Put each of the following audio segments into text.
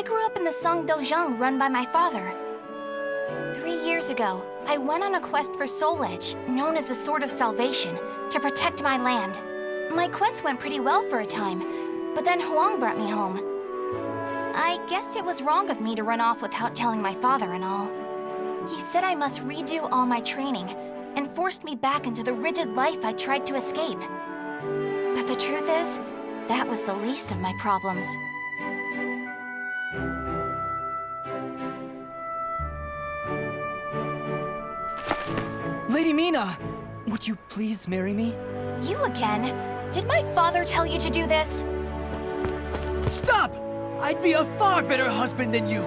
I grew up in the Song Dojang run by my father. 3 years ago, I went on a quest for Soul Edge, known as the Sword of Salvation, to protect my land. My quest went pretty well for a time, but then Huang brought me home. I guess it was wrong of me to run off without telling my father and all. He said I must redo all my training, and forced me back into the rigid life I tried to escape. But the truth is, that was the least of my problems. Lady Mina! Would you please marry me? You again? Did my father tell you to do this? Stop! I'd be a far better husband than you!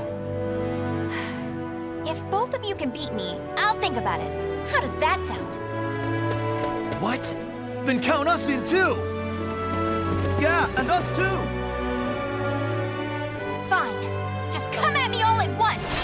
If both of you can beat me, I'll think about it. How does that sound? What? Then count us in too! Yeah, and us too! Fine. Just come at me all at once!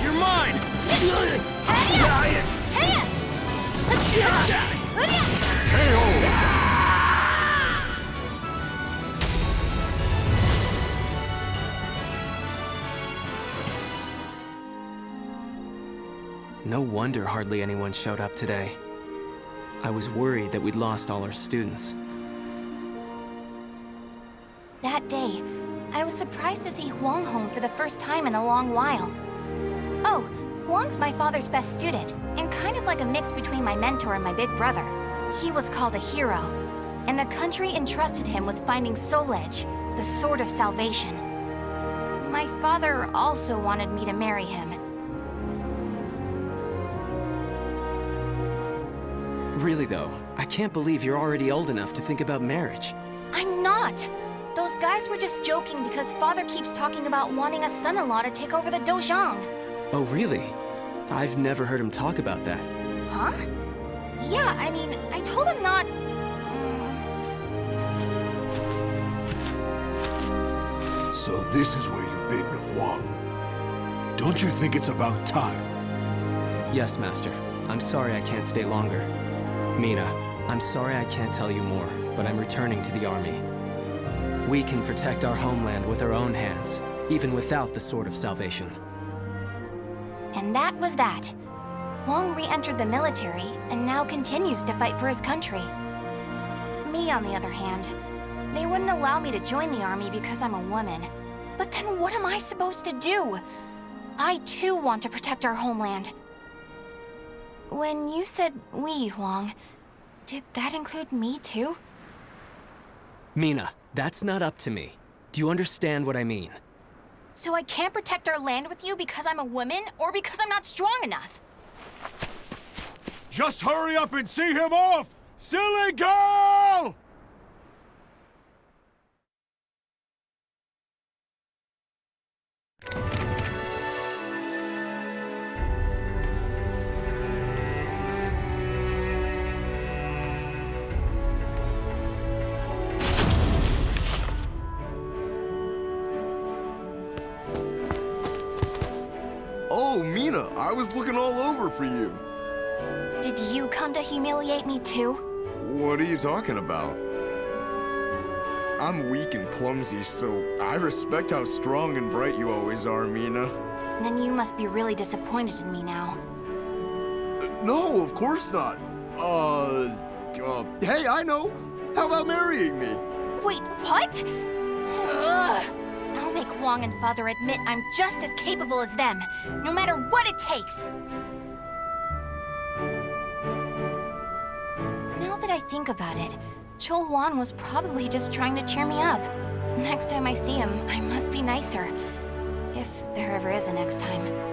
You're mine! No wonder hardly anyone showed up today. I was worried that we'd lost all our students. That day, I was surprised to see Huang home for the first time in a long while. Oh, Huang's my father's best student, and kind of like a mix between my mentor and my big brother. He was called a hero, and the country entrusted him with finding Soul Edge, the Sword of Salvation. My father also wanted me to marry him. Really though, I can't believe you're already old enough to think about marriage. I'm not! Those guys were just joking because father keeps talking about wanting a son-in-law to take over the Dojang. Oh really? I've never heard him talk about that. Huh? Yeah, I mean, I told him not... So this is where you've been, Huang. Don't you think it's about time? Yes, Master. I'm sorry I can't stay longer. Mina, I'm sorry I can't tell you more, but I'm returning to the army. We can protect our homeland with our own hands, even without the Sword of Salvation. And that was that. Huang re-entered the military and now continues to fight for his country. Me, on the other hand, they wouldn't allow me to join the army because I'm a woman. But then what am I supposed to do? I too want to protect our homeland. When you said we, Huang, did that include me too? Mina, that's not up to me. Do you understand what I mean? So I can't protect our land with you because I'm a woman, or because I'm not strong enough? Just hurry up and see him off! Silly girl! Oh, Mina, I was looking all over for you. Did you come to humiliate me too? What are you talking about? I'm weak and clumsy, so I respect how strong and bright you always are, Mina. Then you must be really disappointed in me now. No, of course not. Hey, I know. How about marrying me? Wait, what? Ugh. I'll make Wong and Father admit I'm just as capable as them, no matter what it takes. Now that I think about it, Chol Wan was probably just trying to cheer me up. Next time I see him, I must be nicer. If there ever is a next time.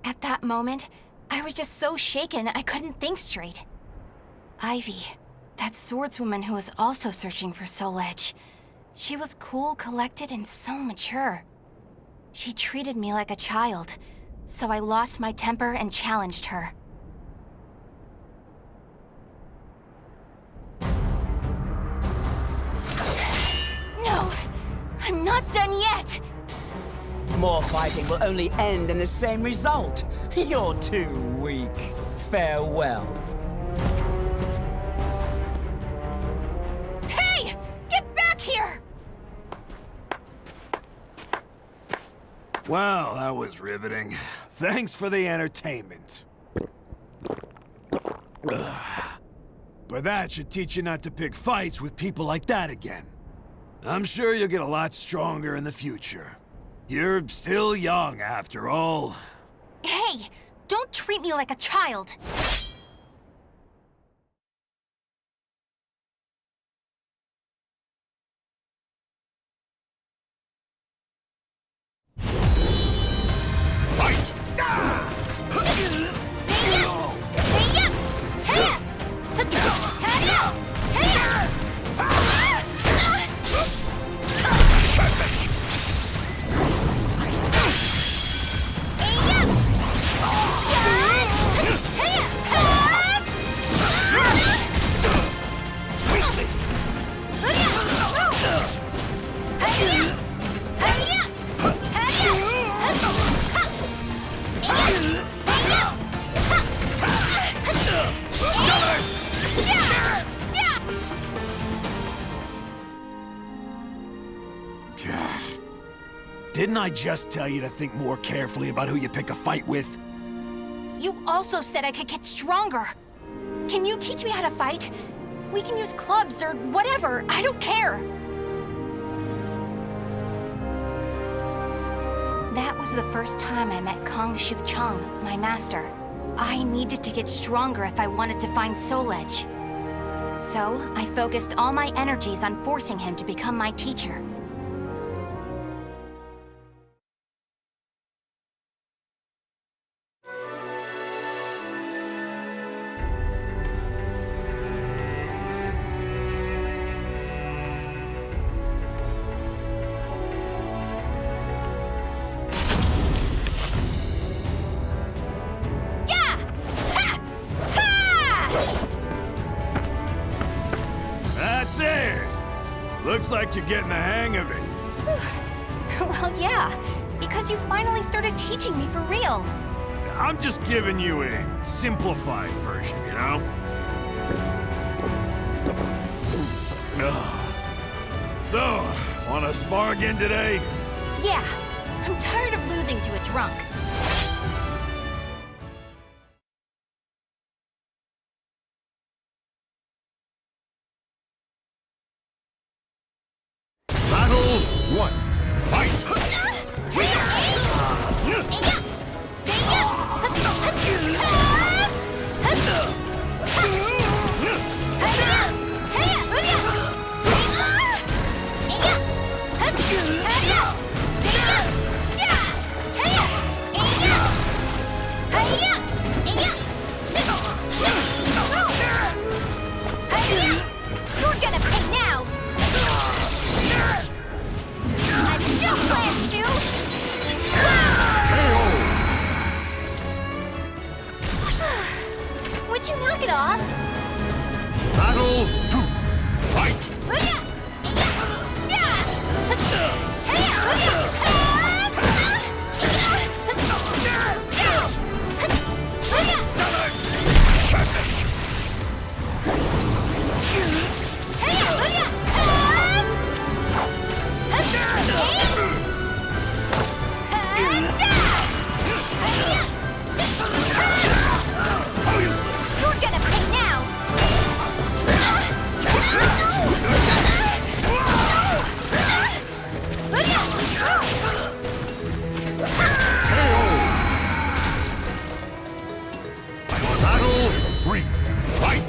At that moment, I was just so shaken I couldn't think straight. Ivy, that swordswoman who was also searching for Soul Edge. She was cool, collected, and so mature. She treated me like a child, so I lost my temper and challenged her. No! I'm not done yet! More fighting will only end in the same result. You're too weak. Farewell. Hey! Get back here! Well, that was riveting. Thanks for the entertainment. Ugh. But that should teach you not to pick fights with people like that again. I'm sure you'll get a lot stronger in the future. You're still young, after all. Hey! Don't treat me like a child! Didn't I just tell you to think more carefully about who you pick a fight with? You also said I could get stronger. Can you teach me how to fight? We can use clubs or whatever. I don't care. That was the first time I met Kong Shu Chung, my master. I needed to get stronger if I wanted to find Soul Edge. So, I focused all my energies on forcing him to become my teacher. That's it! Looks like you're getting the hang of it. Well, yeah, because you finally started teaching me for real. I'm just giving you a simplified version, you know? Ugh. So, wanna spar again today? Yeah, I'm tired of losing to a drunk. Battle 1. Fight! Yeah! Would you knock it off? Battle 2. Fight! You're gonna pay now! Battle 3. Fight!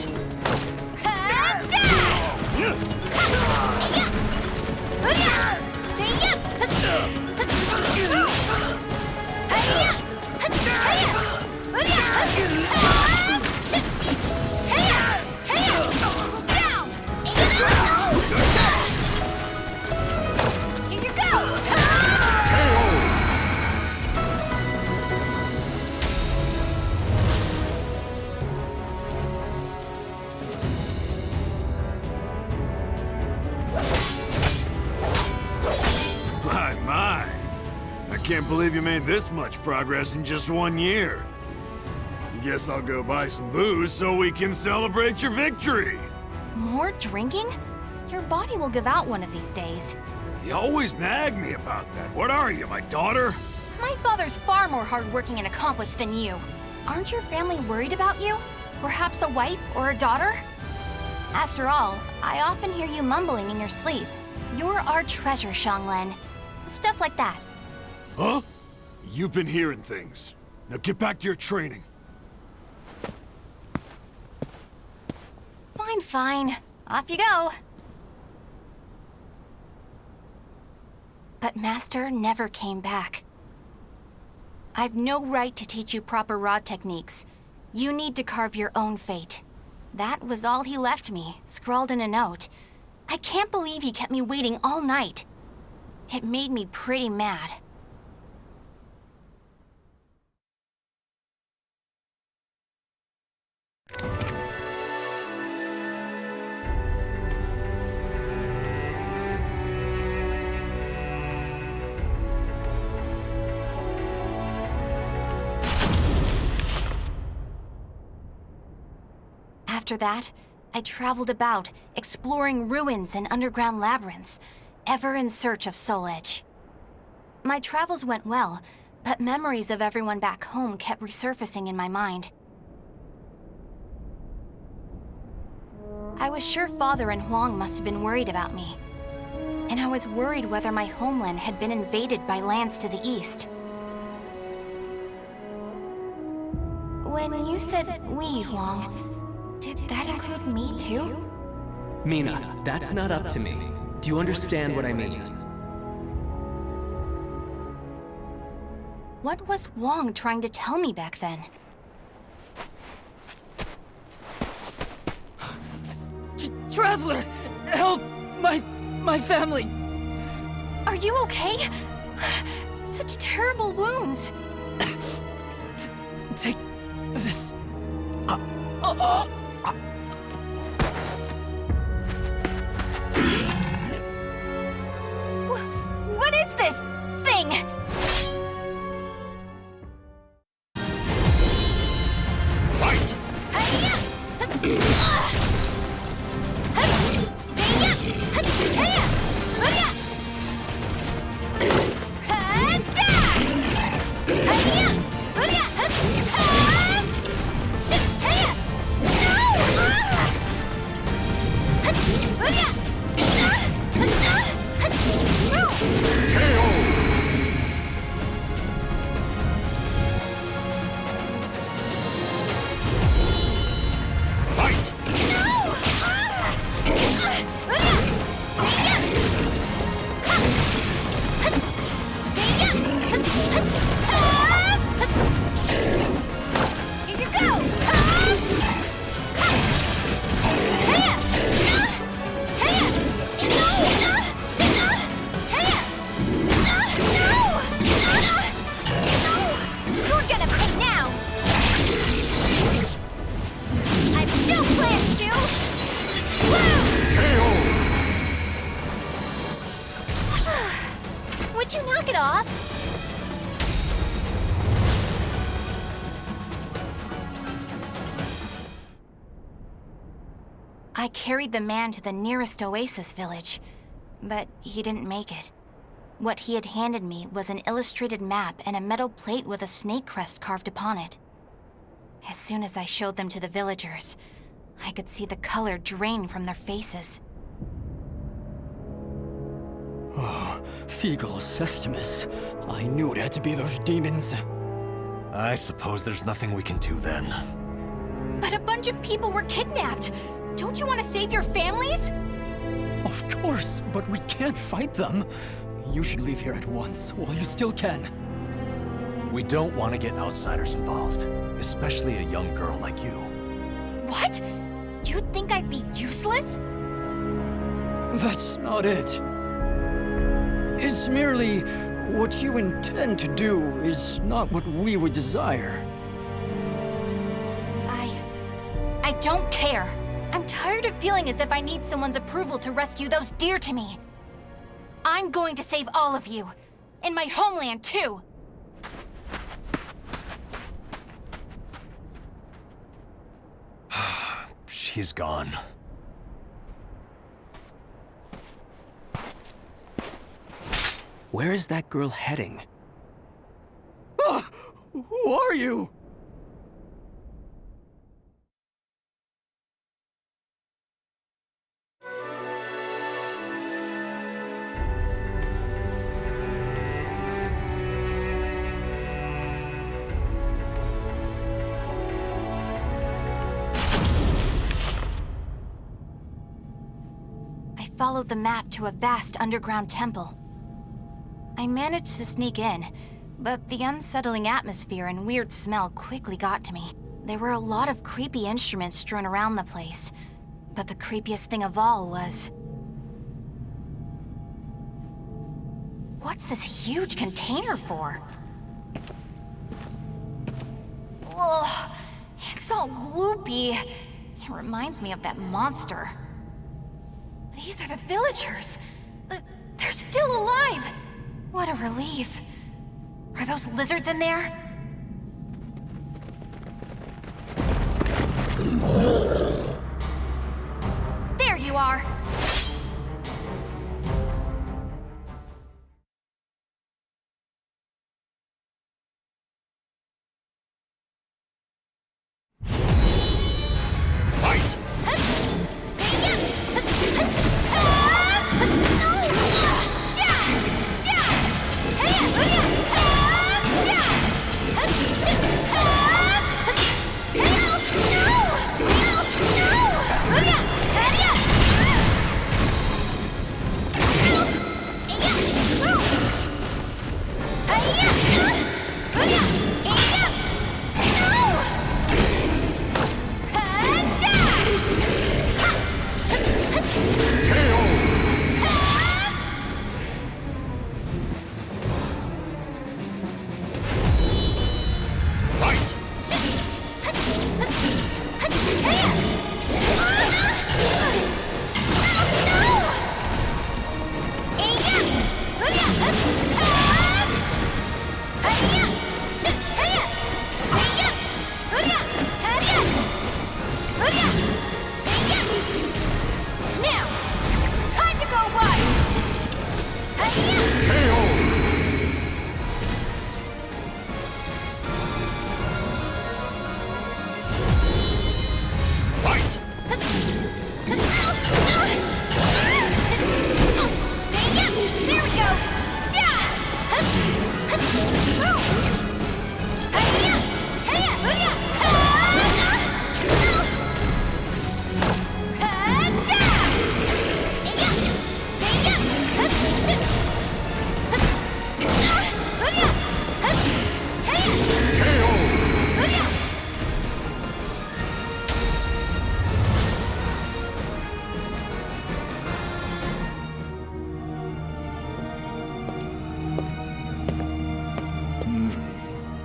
Here you go! My. I can't believe you made this much progress in just 1 year. Guess I'll go buy some booze so we can celebrate your victory. More drinking? Your body will give out one of these days. You always nag me about that. What are you, my daughter? My father's far more hardworking and accomplished than you. Aren't your family worried about you? Perhaps a wife or a daughter? After all, I often hear you mumbling in your sleep. You're our treasure, Xianglen. Stuff like that. Huh? You've been hearing things. Now get back to your training. Fine, fine. Off you go. But Master never came back. I've no right to teach you proper rod techniques. You need to carve your own fate. That was all he left me, scrawled in a note. I can't believe he kept me waiting all night. It made me pretty mad. After that, I traveled about, exploring ruins and underground labyrinths, ever in search of Soul Edge. My travels went well, but memories of everyone back home kept resurfacing in my mind. I was sure Father and Huang must have been worried about me. And I was worried whether my homeland had been invaded by lands to the east. When you said we, Huang, did that include me too? Mina, that's not up to me. Do you understand what I mean? What was Huang trying to tell me back then? Traveler! Help! My family! Are you okay? Such terrible wounds. Take this. What is this thing? I carried the man to the nearest oasis village, but he didn't make it. What he had handed me was an illustrated map and a metal plate with a snake crest carved upon it. As soon as I showed them to the villagers, I could see the color drain from their faces. Oh, Feegle Sestimus. I knew it had to be those demons. I suppose there's nothing we can do then. But a bunch of people were kidnapped! Don't you want to save your families? Of course, but we can't fight them. You should leave here at once, while you still can. We don't want to get outsiders involved, especially a young girl like you. What? You'd think I'd be useless? That's not it. It's merely what you intend to do is not what we would desire. I don't care. I'm tired of feeling as if I need someone's approval to rescue those dear to me. I'm going to save all of you. And my homeland, too. She's gone. Where is that girl heading? Ah! Who are you? I followed the map to a vast underground temple. I managed to sneak in, but the unsettling atmosphere and weird smell quickly got to me. There were a lot of creepy instruments strewn around the place, but the creepiest thing of all was... What's this huge container for? Ugh, it's all gloopy. It reminds me of that monster. These are the villagers. They're still alive. What a relief. Are those lizards in there? There you are.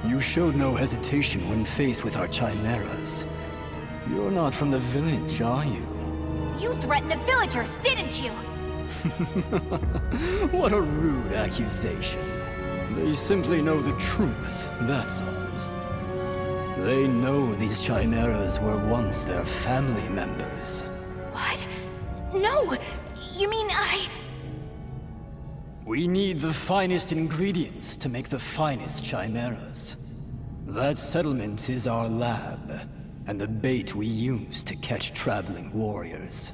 You showed no hesitation when faced with our chimeras. You're not from the village, are you? You threatened the villagers, didn't you? What a rude accusation. They simply know the truth, that's all. They know these chimeras were once their family members. What? No! You mean We need the finest ingredients to make the finest chimeras. That settlement is our lab, and the bait we use to catch traveling warriors.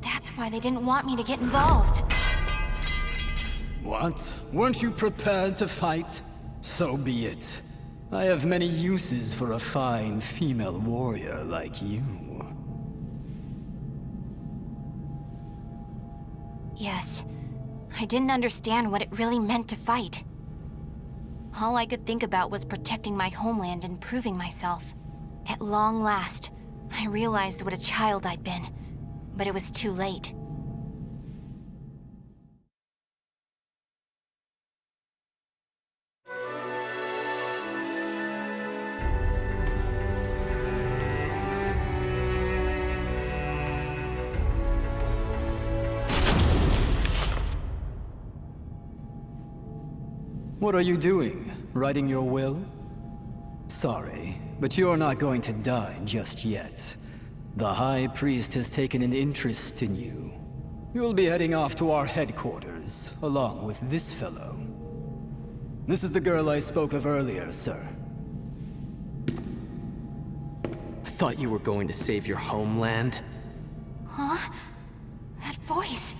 That's why they didn't want me to get involved. What? Weren't you prepared to fight? So be it. I have many uses for a fine female warrior like you. Yes. I didn't understand what it really meant to fight. All I could think about was protecting my homeland and proving myself. At long last, I realized what a child I'd been, but it was too late. What are you doing? Writing your will? Sorry, but you're not going to die just yet. The High Priest has taken an interest in you. You'll be heading off to our headquarters, along with this fellow. This is the girl I spoke of earlier, sir. I thought you were going to save your homeland. Huh? That voice.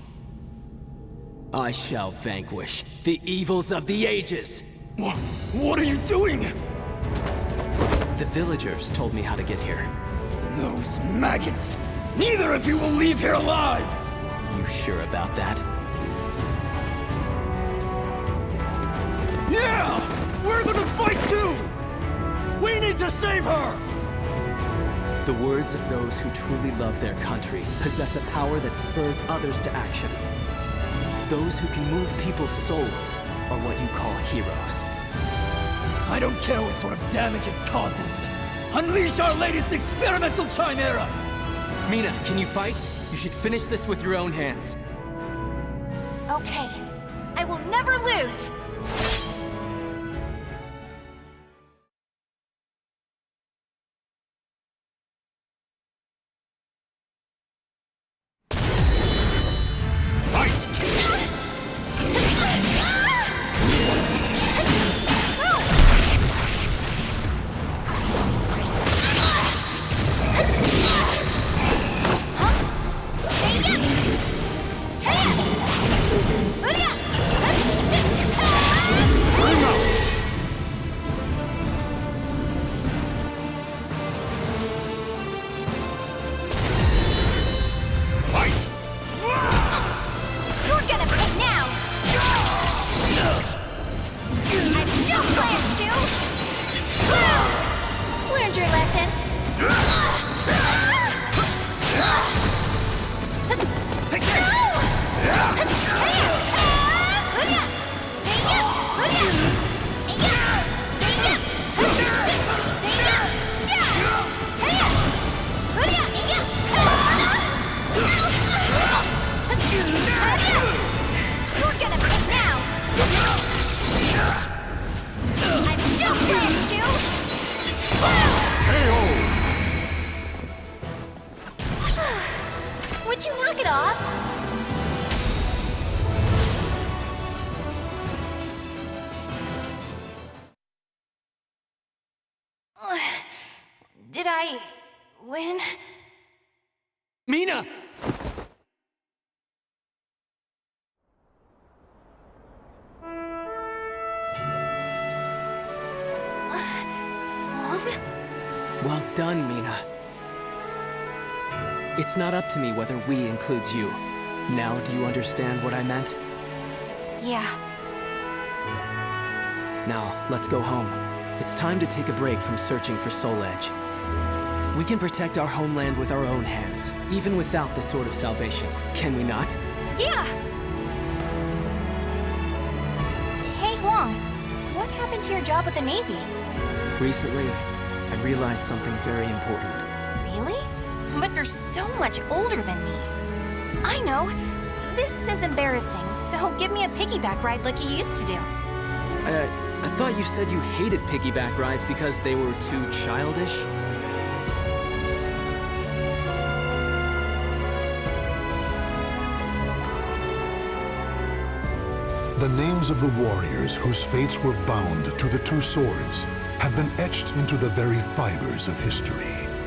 I shall vanquish the evils of the ages! What are you doing? The villagers told me how to get here. Those maggots! Neither of you will leave here alive! You sure about that? Yeah! We're gonna fight too! We need to save her! The words of those who truly love their country possess a power that spurs others to action. Those who can move people's souls are what you call heroes. I don't care what sort of damage it causes. Unleash our latest experimental chimera! Mina, can you fight? You should finish this with your own hands. Okay. I will never lose! Would you knock it off? Did I win? Mina! Mom? Well done, Mina. It's not up to me whether we includes you. Now, do you understand what I meant? Yeah. Now, let's go home. It's time to take a break from searching for Soul Edge. We can protect our homeland with our own hands, even without the Sword of Salvation. Can we not? Yeah! Hey, Huang. What happened to your job with the Navy? Recently, I realized something very important. Really? But you're so much older than me. I know. This is embarrassing, so give me a piggyback ride like you used to do. I thought you said you hated piggyback rides because they were too childish? The names of the warriors whose fates were bound to the two swords have been etched into the very fibers of history.